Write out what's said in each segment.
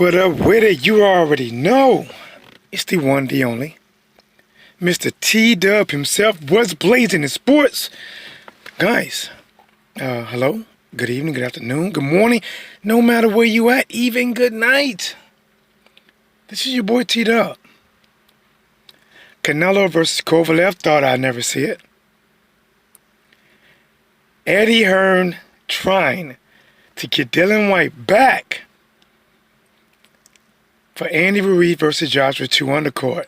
What up with it? You already know. It's the one, the only. Mr. T-Dub himself was blazing in sports. Guys, hello, good evening, good afternoon, good morning. No matter where you at, even good night. This is your boy T-Dub. Canelo versus Kovalev, thought I'd never see it. Eddie Hearn trying to get Dillian Whyte back for Andy Ruiz versus Joshua 2 undercourt.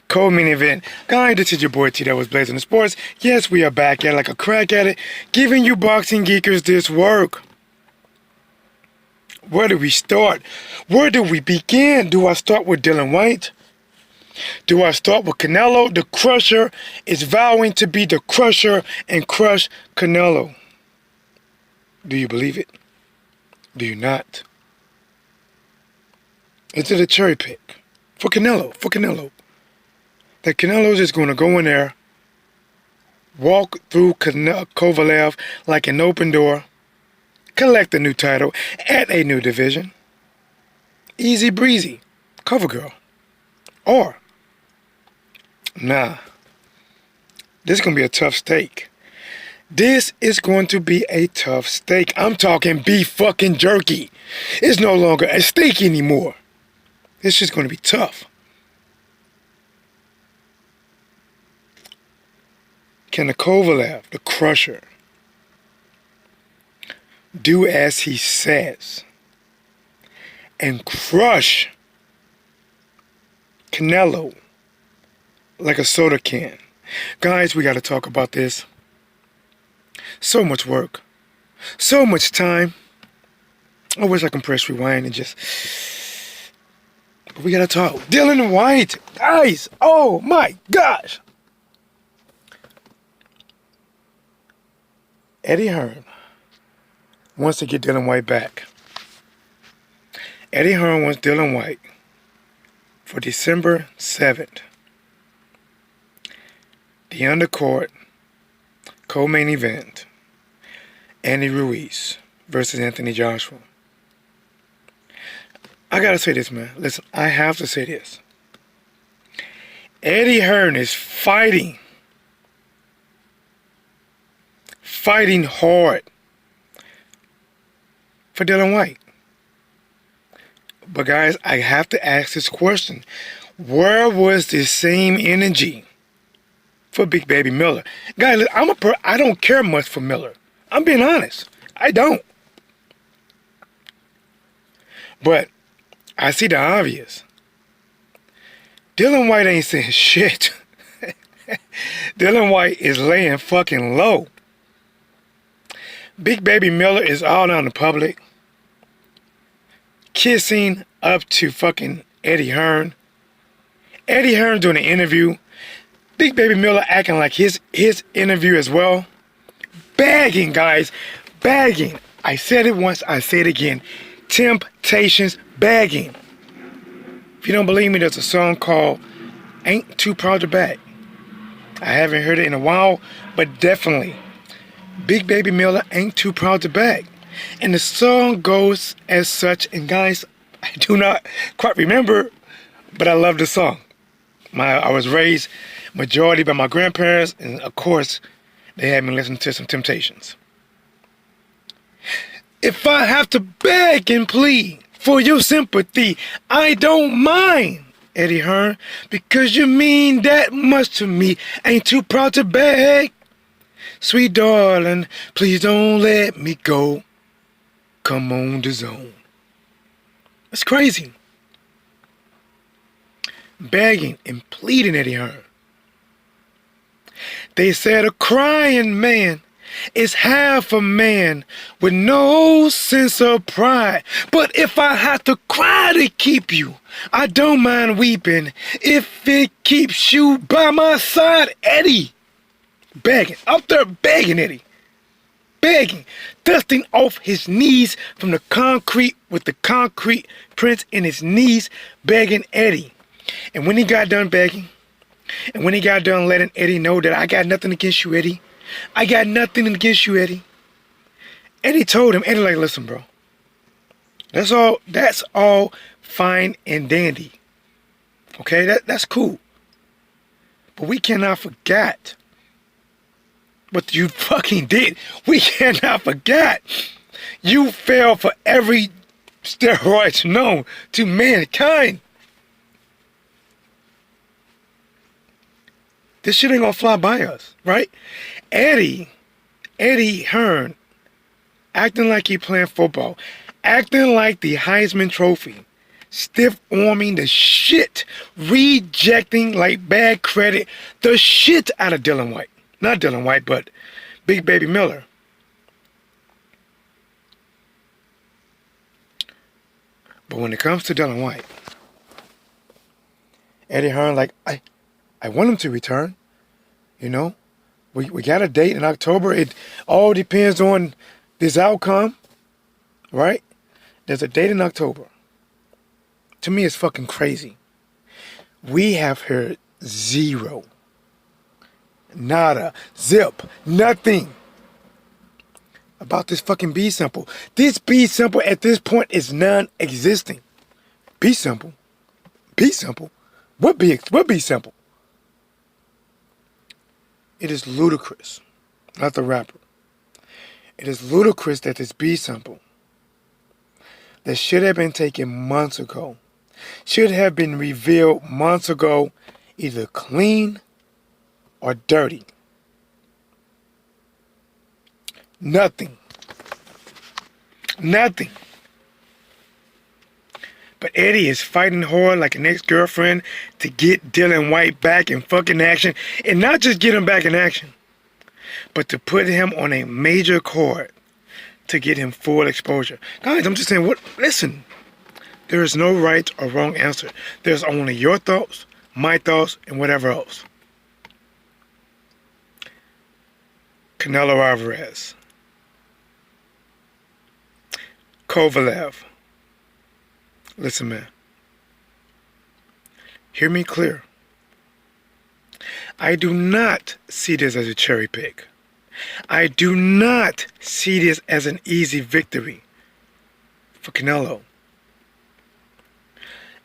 Co-main event. Guys, this is your boy T that was blazing the sports. Yes, we are back at it like a crack at it, giving you boxing geekers this work. Where do we start? Where do we begin? Do I start with Dillian Whyte? Do I start with Canelo? The Crusher is vowing to be the Crusher and crush Canelo. Do you believe it? Do you not? Is it a cherry pick? For Canelo. That Canelo's just going to go in there, walk through Kovalev like an open door, collect a new title at a new division. Easy breezy. Cover girl. Or, nah. This is going to be a tough steak. This is going to be a tough steak. I'm talking beef fucking jerky. It's no longer a steak anymore. This is going to be tough. Can the Kovalev, the Crusher, do as he says and crush Canelo like a soda can? Guys, we got to talk about this. So much work. So much time. I wish I could press rewind and just... But we got to talk. Dillian Whyte. Guys, oh my gosh. Eddie Hearn wants to get Dillian Whyte back. Eddie Hearn wants Dillian Whyte for December 7th. The undercourt co-main event, Andy Ruiz versus Anthony Joshua. I gotta say this, man. Listen, I have to say this. Eddie Hearn is fighting hard for Dillian Whyte. But guys, I have to ask this question. Where was the same energy for Big Baby Miller? Guys, I don't care much for Miller. I'm being honest. I don't. But I see the obvious. Dillian Whyte ain't saying shit. Dillian Whyte is laying fucking low. Big Baby Miller is all out in the public, kissing up to fucking Eddie Hearn. Eddie Hearn doing an interview. Big Baby Miller acting like his interview as well. Bagging, guys. Bagging. I said it once, I say it again. Temptations bagging. If you don't believe me, there's a song called Ain't Too Proud to Bag. I haven't heard it in a while, but definitely Big Baby Miller ain't too proud to bag. And the song goes as such. And guys, I do not quite remember, but I love the song. I was raised majority by my grandparents, and of course, they had me listen to some Temptations. If I have to beg and plead for your sympathy, I don't mind, Eddie Hearn, because you mean that much to me. Ain't too proud to beg. Sweet darling, please don't let me go. Come on the zone. That's crazy. Begging and pleading, Eddie Hearn. They said a crying man is half a man with no sense of pride. But if I have to cry to keep you, I don't mind weeping if it keeps you by my side, Eddie. Begging, up there begging Eddie. Begging, dusting off his knees from the concrete with the concrete prints in his knees, begging Eddie. And when he got done begging, and when he got done letting Eddie know that I got nothing against you, Eddie. I got nothing against you, Eddie. Eddie told him, Eddie, like, listen, bro. That's all fine and dandy. Okay, that's cool. But we cannot forget what you fucking did. We cannot forget. You fell for every steroid known to mankind. This shit ain't gonna fly by us, right? Eddie Hearn, acting like he playing football, acting like the Heisman Trophy, stiff-arming the shit, rejecting like bad credit the shit out of Dillian Whyte. Not Dillian Whyte, but Big Baby Miller. But when it comes to Dillian Whyte, Eddie Hearn, like, I want him to return. You know? We got a date in October. It all depends on this outcome. Right? There's a date in October. To me, it's fucking crazy. We have heard zero. Nada. Zip. Nothing. About this fucking B simple. This B simple at this point is non-existing. B simple. B simple. What B simple? It is ludicrous. Not the rapper. It is ludicrous that this B simple that should have been taken months ago, should have been revealed months ago, either clean or dirty. Nothing. Nothing. But Eddie is fighting hard like an ex-girlfriend to get Dillian Whyte back in fucking action. And not just get him back in action, but to put him on a major card to get him full exposure. Guys, I'm just saying, listen. There is no right or wrong answer. There's only your thoughts, my thoughts, and whatever else. Canelo Alvarez. Kovalev. Listen, man. Hear me clear. I do not see this as a cherry pick. I do not see this as an easy victory for Canelo.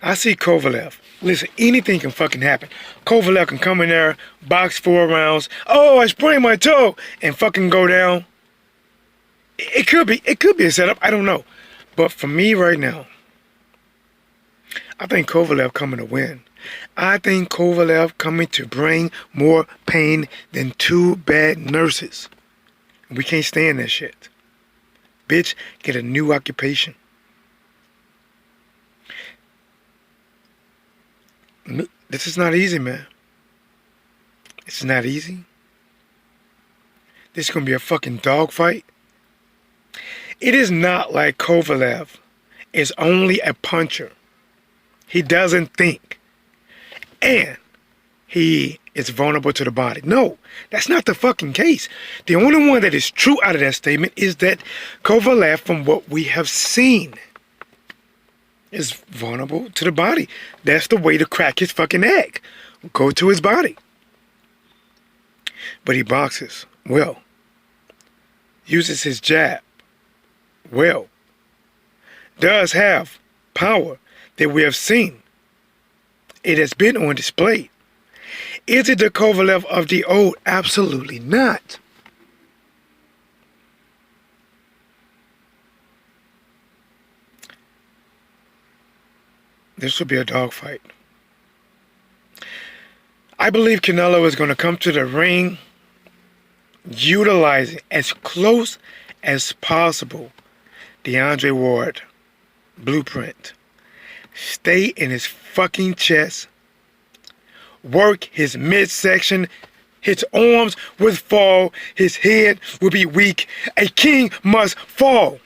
I see Kovalev. Listen, anything can fucking happen. Kovalev can come in there, box 4 rounds. Oh, I sprained my toe, and fucking go down. It could be a setup. I don't know. But for me right now, I think Kovalev coming to win. I think Kovalev coming to bring more pain than 2 bad nurses. We can't stand that shit. Bitch, get a new occupation. This is not easy, man. It's not easy. This is going to be a fucking dogfight. It is not like Kovalev is only a puncher. He doesn't think. And he is vulnerable to the body. No, that's not the fucking case. The only one that is true out of that statement is that Kovalev, from what we have seen, is vulnerable to the body. That's the way to crack his fucking egg. Go to his body. But he boxes well. Uses his jab well. Does have power that we have seen. It has been on display. Is it the Kovalev of the old? Absolutely not. This will be a dogfight. I believe Canelo is going to come to the ring utilizing as close as possible DeAndre Ward blueprint. Stay in his fucking chest. Work his midsection. His arms would fall. His head will be weak. A king must fall.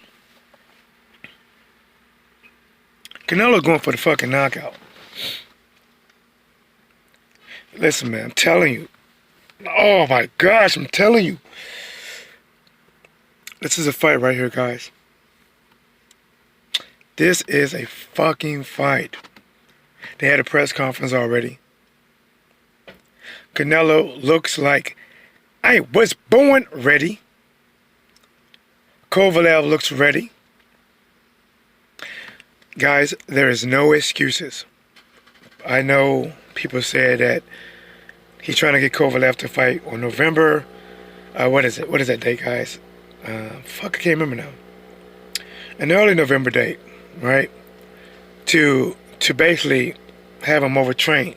Canelo going for the fucking knockout. Listen, man, I'm telling you. Oh my gosh, I'm telling you. This is a fight right here, guys. This is a fucking fight. They had a press conference already. Canelo looks like I was born ready. Kovalev looks ready. Guys, there is no excuses. I know people said that he's trying to get Kovalev to fight on November. What is it? What is that date, guys? Fuck, I can't remember now. An early November date, right? To basically have him overtrained.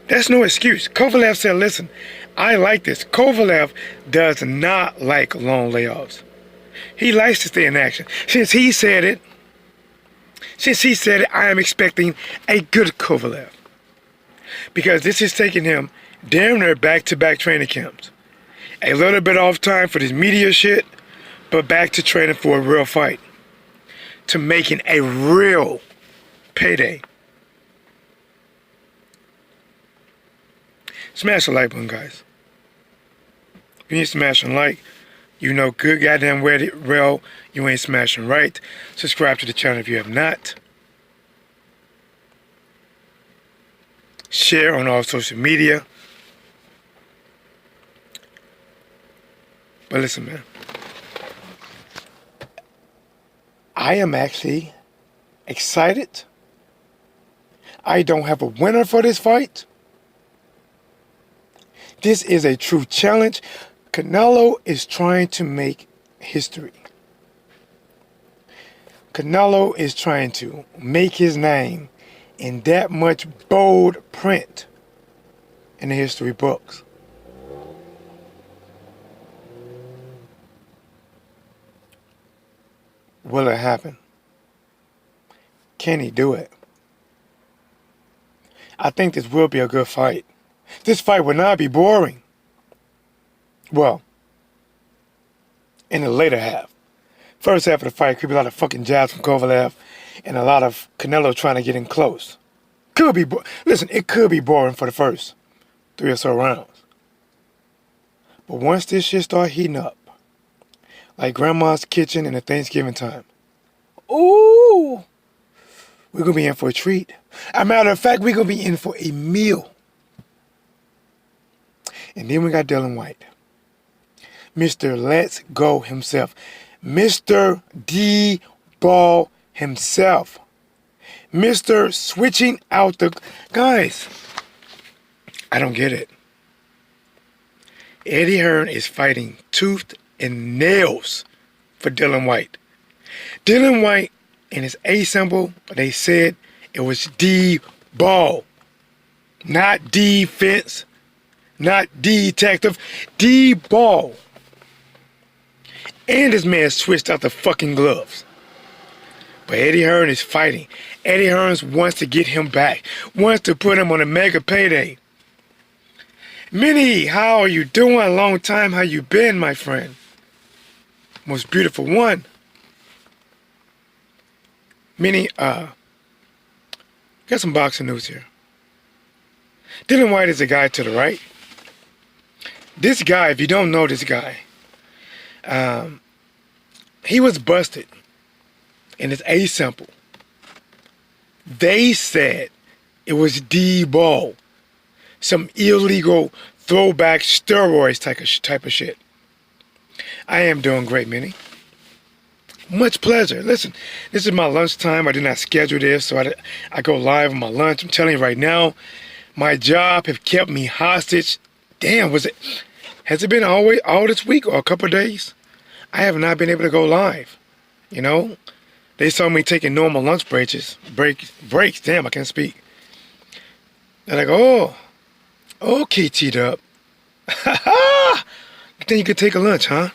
That's no excuse. Kovalev said, listen, I like this. Kovalev does not like long layoffs. He likes to stay in action. Since he said it, I am expecting a good Kovalev. Because this is taking him damn near back-to-back training camps. A little bit off time for this media shit, but back to training for a real fight. To making a real payday. Smash the like button, guys. If you ain't smashing like, you know good goddamn well you ain't smashing right. Subscribe to the channel if you have not. Share on all social media. But listen, man. I am actually excited. I don't have a winner for this fight. This is a true challenge. Canelo is trying to make history. Canelo is trying to make his name in that much bold print in the history books. Will it happen? Can he do it? I think this will be a good fight. This fight will not be boring. Well, in the later half. First half of the fight could be a lot of fucking jabs from Kovalev and a lot of Canelo trying to get in close. Could be, listen, it could be boring for the first 3 or so rounds. But once this shit start heating up, like grandma's kitchen in the Thanksgiving time, ooh, we're going to be in for a treat. As a matter of fact, we're going to be in for a meal. And then we got Dillian Whyte. Mr. Let's Go himself. Mr. D-Ball himself. Mr. Switching out the... Guys, I don't get it. Eddie Hearn is fighting tooth and nails for Dillian Whyte. Dillian Whyte and his A symbol, they said it was D-Ball. Not defense. Not detective. D-Ball. And this man switched out the fucking gloves. But Eddie Hearn is fighting. Eddie Hearn wants to get him back. Wants to put him on a mega payday. Minnie, how are you doing? Long time, how you been, my friend? Most beautiful one. Minnie, got some boxing news here. Dillian Whyte is the guy to the right. This guy, if you don't know this guy, he was busted in his A sample. They said it was D-Ball. Some illegal throwback steroids type of shit. I am doing great, Minnie. Much pleasure. Listen, this is my lunchtime. I did not schedule this, so I go live on my lunch. I'm telling you right now, my job have kept me hostage. Damn, has it been all this week or a couple of days? I have not been able to go live. You know, they saw me taking normal lunch breaks. Damn, I can't speak. They're like, oh, okay, T-Dub. You think you can take a lunch, huh?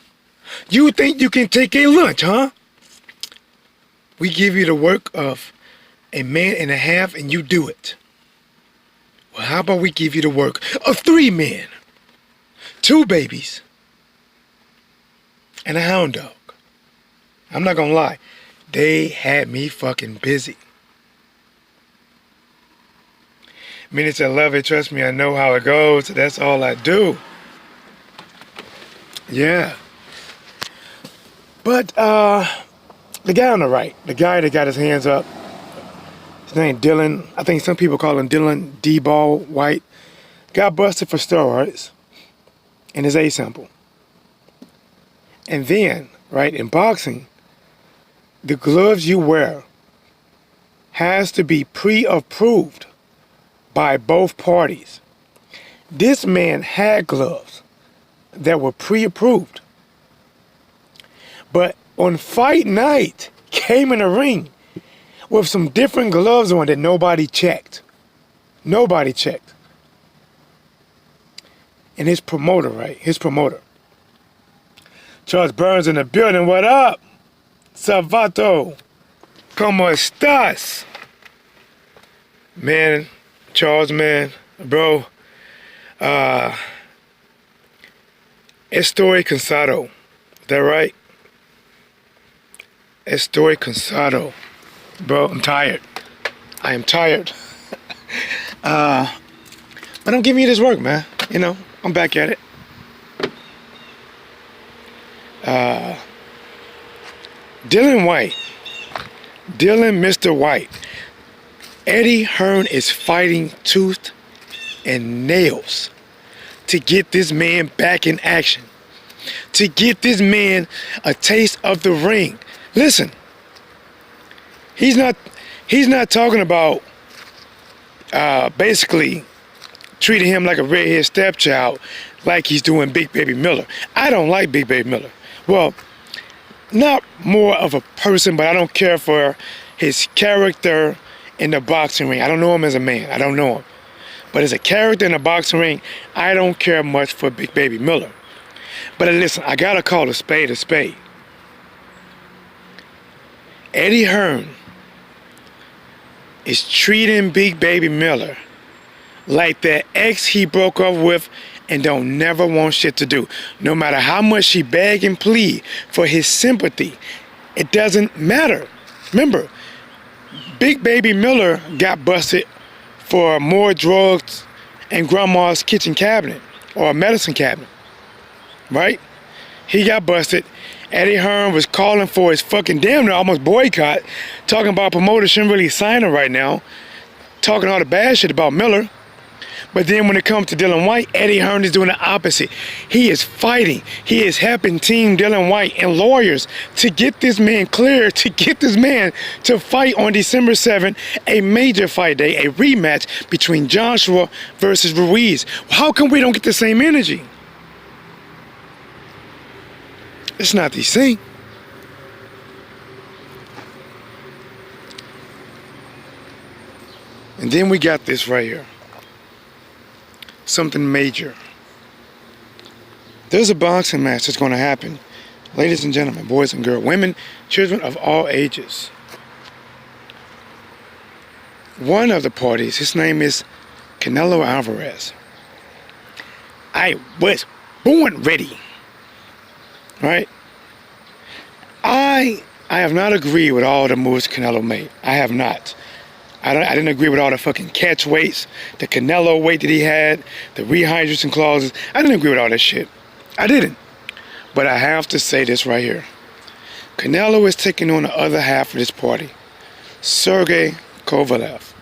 You think you can take a lunch, huh? We give you the work of a man and a half and you do it. Well, how about we give you the work of 3 men, 2 babies, and a hound dog. I'm not gonna lie. They had me fucking busy. Minutes I love it. Trust me, I know how it goes. That's all I do. Yeah. But, the guy on the right, the guy that got his hands up, his name Dillian, I think some people call him Dillian D-Ball Whyte, got busted for steroids in his A sample. And then, right, in boxing, the gloves you wear has to be pre-approved by both parties. This man had gloves that were pre-approved. But on fight night, came in the ring with some different gloves on that nobody checked. Nobody checked. And his promoter, right? His promoter. Charles Burns in the building. What up? Salvato. ¿Cómo estás? Man, Charles, man, bro. Estoy cansado. Is that right? Estoy cansado. Bro, I'm tired. I am tired. But don't give me this work, man. You know, I'm back at it. Dillian Whyte. Dillian Mr. Whyte. Eddie Hearn is fighting tooth and nails to get this man back in action. To get this man a taste of the ring. Listen, he's not talking about basically treating him like a redhead stepchild like he's doing Big Baby Miller. I don't like Big Baby Miller. Well, not more of a person, but I don't care for his character in the boxing ring. I don't know him as a man. I don't know him. But as a character in the boxing ring, I don't care much for Big Baby Miller. But listen, I gotta call a spade a spade. Eddie Hearn is treating Big Baby Miller like that ex he broke up with and don't never want shit to do. No matter how much she beg and plead for his sympathy, it doesn't matter. Remember, Big Baby Miller got busted for more drugs in grandma's kitchen cabinet or a medicine cabinet, right? He got busted. Eddie Hearn was calling for his fucking damn near almost boycott, talking about promoters shouldn't really sign him right now, talking all the bad shit about Miller. But then when it comes to Dillian Whyte, Eddie Hearn is doing the opposite. He is fighting. He is helping Team Dillian Whyte and lawyers to get this man cleared, to get this man to fight on December 7th, a major fight day, a rematch between Joshua versus Ruiz. How come we don't get the same energy? It's not the same. And then we got this right here. Something major. There's a boxing match that's going to happen. Ladies and gentlemen, boys and girls, women, children of all ages. One of the parties, his name is Canelo Alvarez. I was born ready. Right? I have not agreed with all the moves Canelo made. I have not. I didn't agree with all the fucking catch weights, the Canelo weight that he had, the rehydration clauses. I didn't agree with all that shit. I didn't. But I have to say this right here. Canelo is taking on the other half of this party, Sergey Kovalev.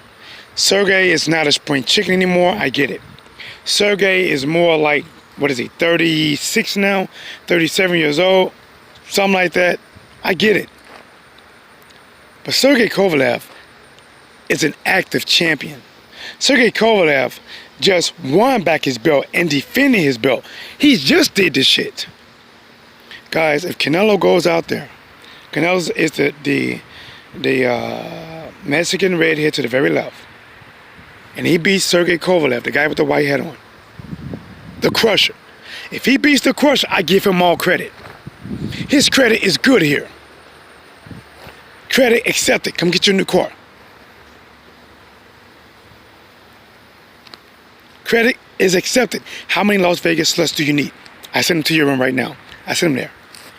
Sergey is not a spring chicken anymore. I get it. Sergey is more like, what is he, 36 now? 37 years old? Something like that. I get it. But Sergey Kovalev is an active champion. Sergey Kovalev just won back his belt and defended his belt. He just did this shit. Guys, if Canelo goes out there, Canelo is the Mexican redhead to the very left, and he beats Sergey Kovalev, the guy with the white hat on, the Crusher. If he beats the Crusher, I give him all credit. His credit is good here. Credit accepted. Come get your new car. Credit is accepted. How many Las Vegas sluts do you need? I send them to your room right now. I send them there.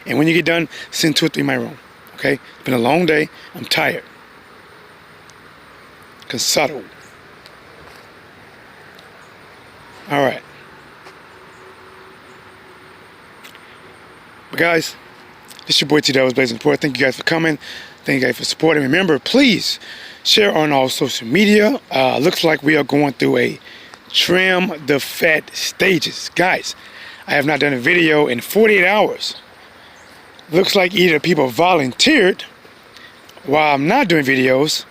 And when you get done, send 2 or 3 in my room. Okay? It's been a long day. I'm tired. Cansado. All right. But guys, this is your boy T. Whatsblazing Report. Thank you guys for coming. Thank you guys for supporting. Remember, please share on all social media. Looks like we are going through a trim the fat stages. Guys, I have not done a video in 48 hours. Looks like either people volunteered while I'm not doing videos,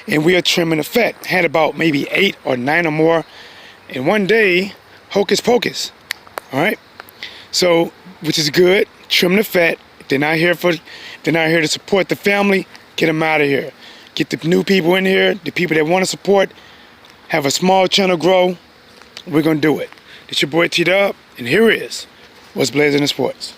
and we are trimming the fat. Had about maybe 8 or 9 or more in one day. Hocus pocus. All right. So, which is good. Trim the fat. They're not here to support the family. Get them out of here. Get the new people in here. The people that want to support. Have a small channel grow. We're gonna do it. It's your boy T-Dub, and here is What's Blazing in Sports.